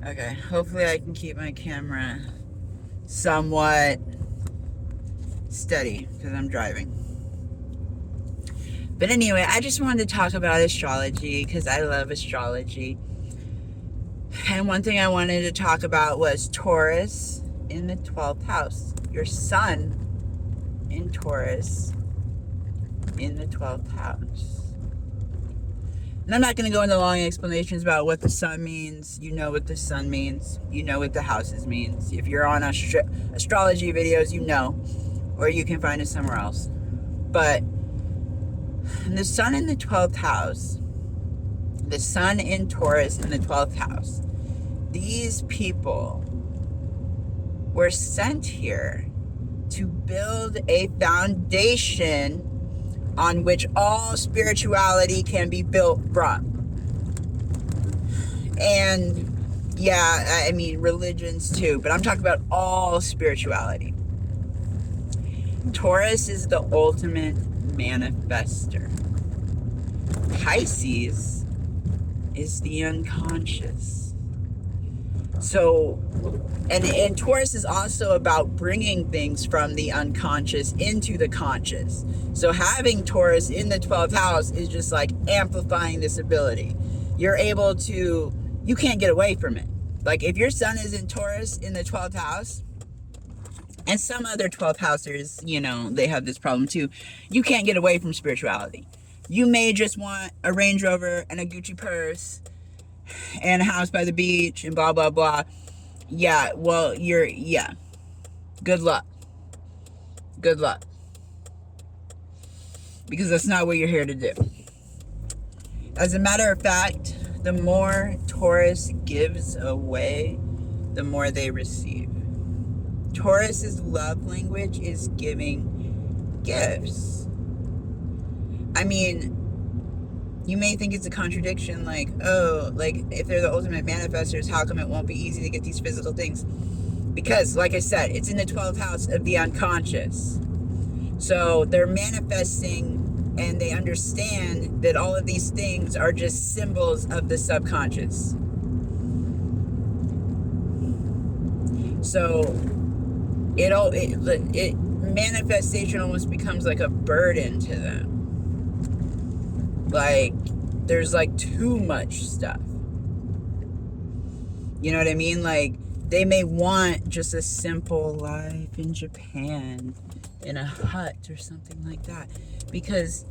Okay, hopefully I can keep my camera somewhat steady because I'm driving. But anyway, I just wanted to talk about astrology because I love astrology. And one thing I wanted to talk about was Taurus in the 12th house. Your sun in Taurus in the 12th house. And I'm not going to go into long explanations about what the sun means. You know what the sun means. You know what the houses means. If you're on astrology videos, you know. Or you can find it somewhere else. But the sun in the 12th house, the sun in Taurus in the 12th house, these people were sent here to build a foundation on which all spirituality can be built from. And yeah, I mean religions too, but I'm talking about all spirituality. Taurus is the ultimate manifester. Pisces is the unconscious. So, and Taurus is also about bringing things from the unconscious into the conscious. So having Taurus in the 12th house is just like amplifying this ability. You're able to, you can't get away from it. Like if your sun is in Taurus in the 12th house, and some other 12th housers, you know, they have this problem too. You can't get away from spirituality. You may just want a Range Rover and a Gucci purse and a house by the beach and blah, blah, blah. Yeah, well, yeah. Good luck. Good luck. Because that's not what you're here to do. As a matter of fact, the more Taurus gives away, the more they receive. Taurus's love language is giving gifts. I mean, you may think it's a contradiction, like, oh, like, if they're the ultimate manifestors, how come it won't be easy to get these physical things? Because, like I said, it's in the 12th house of the unconscious. So they're manifesting and they understand that all of these things are just symbols of the subconscious. So it manifestation almost becomes like a burden to them. Like there's like too much stuff. You know what I mean? Like they may want just a simple life in Japan in a hut or something like that, because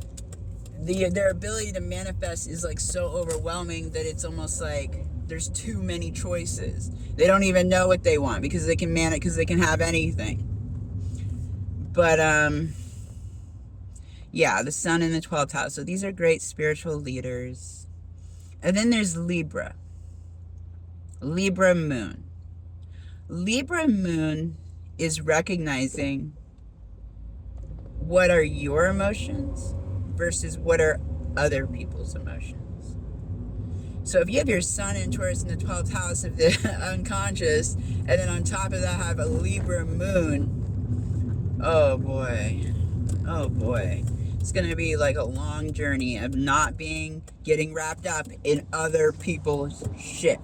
their ability to manifest is like so overwhelming that it's almost like there's too many choices. They don't even know what they want because they can because they can have anything. But yeah, the sun in the 12th house. So these are great spiritual leaders. And then there's Libra. Libra moon. Libra moon is recognizing what are your emotions versus what are other people's emotions. So if you have your sun in Taurus in the 12th house of the unconscious, and then on top of that have a Libra moon, oh boy. Oh boy. It's going to be like a long journey of not getting wrapped up in other people's shit.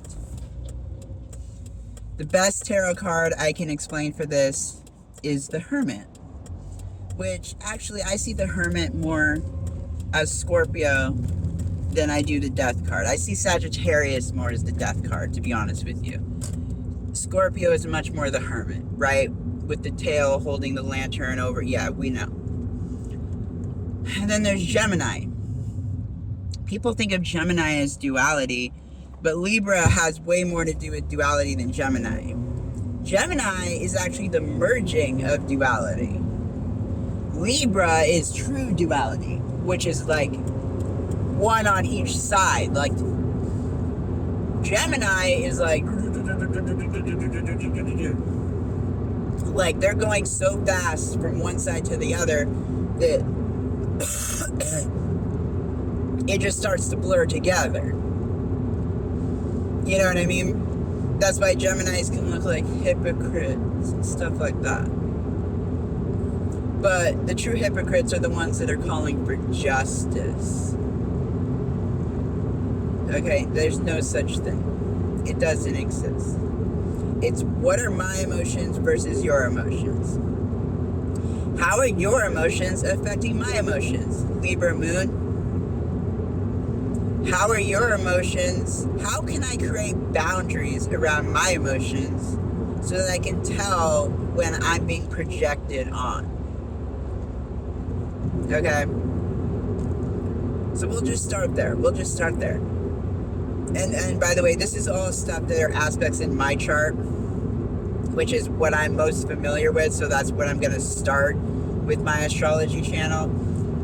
The best tarot card I can explain for this is the Hermit, which actually I see the Hermit more as Scorpio than I do the Death card. I see Sagittarius more as the Death card, to be honest with you. Scorpio is much more the Hermit, right? With the tail holding the lantern over. Yeah, we know. And then there's Gemini. People think of Gemini as duality, but Libra has way more to do with duality than Gemini. Gemini is actually the merging of duality. Libra is true duality, which is like one on each side. Like Gemini is like they're going so fast from one side to the other that it just starts to blur together. You know what I mean? That's why Geminis can look like hypocrites and stuff like that. But the true hypocrites are the ones that are calling for justice. Okay, there's no such thing. It doesn't exist. It's what are my emotions versus your emotions. How are your emotions affecting my emotions? Libra moon. How are your emotions? How can I create boundaries around my emotions so that I can tell when I'm being projected on? Okay? So we'll just start there. And by the way, this is all stuff that are aspects in my chart, which is what I'm most familiar with. So that's what I'm going to start with my astrology channel.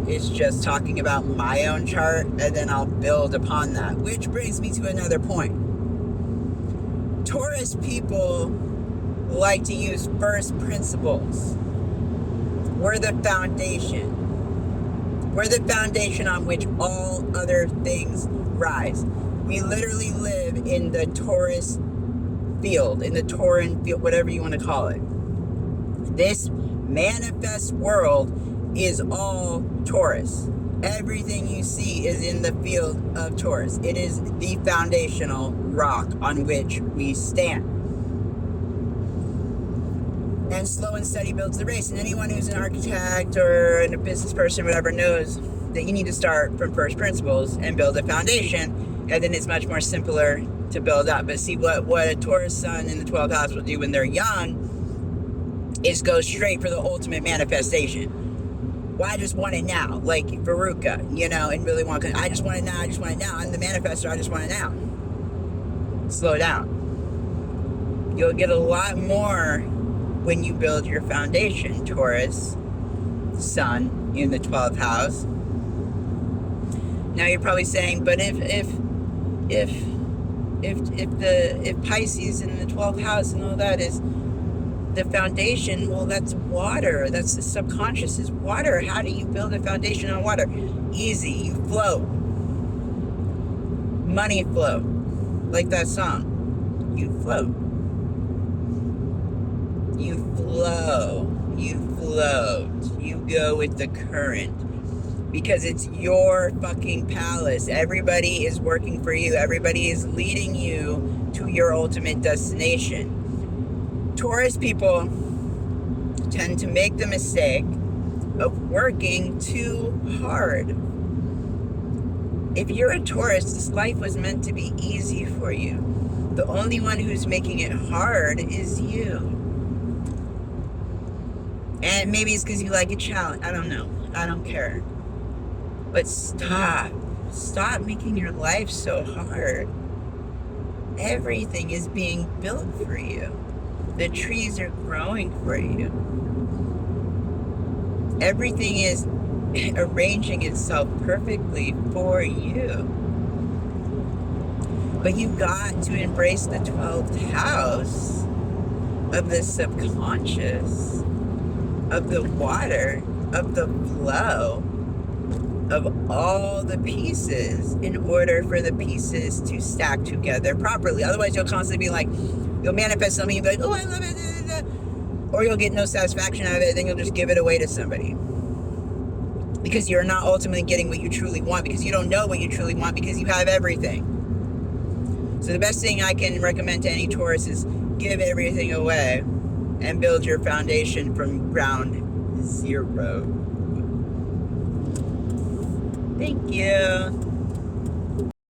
Is just talking about my own chart, and then I'll build upon that. Which brings me to another point. Taurus people like to use first principles. We're the foundation. We're the foundation on which all other things rise. We literally live in the Taurus field, in the Tauran field, whatever you want to call it. This manifest world is all Taurus. Everything you see is in the field of Taurus. It is the foundational rock on which we stand. And slow and steady builds the race. And anyone who's an architect or a business person, whatever, knows that you need to start from first principles and build a foundation. And then it's much more simpler to build up. But see, what a Taurus sun in the 12th house will do when they're young is go straight for the ultimate manifestation. Well, I just want it now, like Veruca, and really want it. I just want it now. I'm the manifestor. I just want it now. Slow down. You'll get a lot more when you build your foundation, Taurus, sun in the 12th house. Now you're probably saying, but if Pisces in the 12th house and all that is the foundation, well, that's water. That's the subconscious is water. How do you build a foundation on water? Easy. You float. Money float. Like that song. You float. You flow. You float. You go with the current. Because it's your fucking palace. Everybody is working for you. Everybody is leading you to your ultimate destination. Taurus people tend to make the mistake of working too hard. If you're a Taurus, this life was meant to be easy for you. The only one who's making it hard is you. And maybe it's because you like a challenge. I don't know. I don't care. But stop. Stop making your life so hard. Everything is being built for you. The trees are growing for you. Everything is arranging itself perfectly for you. But you've got to embrace the 12th house of the subconscious, of the water, of the flow, of all the pieces in order for the pieces to stack together properly. Otherwise, you'll constantly be like, you'll manifest something, you'll be like, oh, I love it, or you'll get no satisfaction out of it, then you'll just give it away to somebody. Because you're not ultimately getting what you truly want, because you don't know what you truly want, because you have everything. So the best thing I can recommend to any Taurus is give everything away and build your foundation from ground zero. Thank you.